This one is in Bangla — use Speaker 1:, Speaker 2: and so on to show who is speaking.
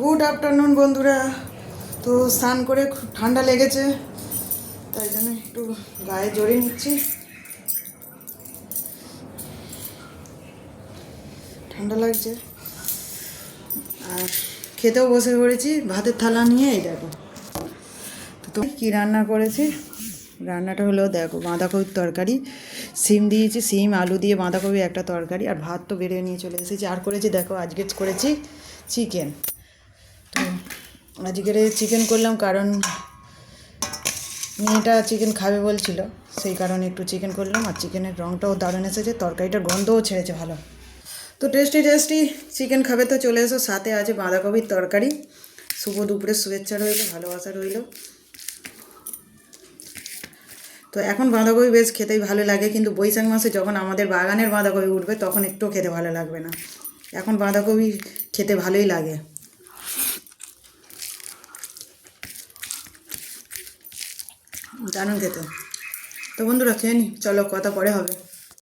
Speaker 1: গুড আফটারনুন বন্ধুরা। তো স্নান করে খুব ঠান্ডা লেগেছে, তাই জন্য একটু গায়ে জড়িয়ে নিচ্ছি। ঠান্ডা লাগছে। আর খেতেও বসে পড়েছি ভাতের থালা নিয়ে। এই দেখো তো কী রান্না করেছি। রান্নাটা হলো দেখো বাঁধাকপির তরকারি, সিম দিয়েছি, সিম আলু দিয়ে বাঁধাকপি একটা তরকারি, আর ভাত তো বেড়ে নিয়ে চলে এসেছি। আর করেছি দেখো আজকে করেছি চিকেন। তো আজকের চিকেন করলাম কারণ মেয়েটা চিকেন খাবে বলছিল, সেই কারণে একটু চিকেন করলাম। আর চিকেনের রঙটাও দারুণ এসেছে, তরকারিটার গন্ধও ছেড়েছে ভালো। তো টেস্টি টেস্টি চিকেন খাবে তো চলে এসো। সাথে আছে বাঁধাকপির তরকারি। শুভ দুপুরের শুভেচ্ছা রইল, ভালোবাসা রইল। তো এখন বাঁধাকপি বেশ খেতেই ভালো লাগে, কিন্তু বৈশাখ মাসে যখন আমাদের বাগানের বাঁধাকপি উঠবে তখন একটু খেতে ভালো লাগবে না। এখন বাঁধাকপি খেতে ভালোই লাগে, দারুণ খেতে। তো বন্ধুরা খেয়ে নি, চলো কথা পরে হবে।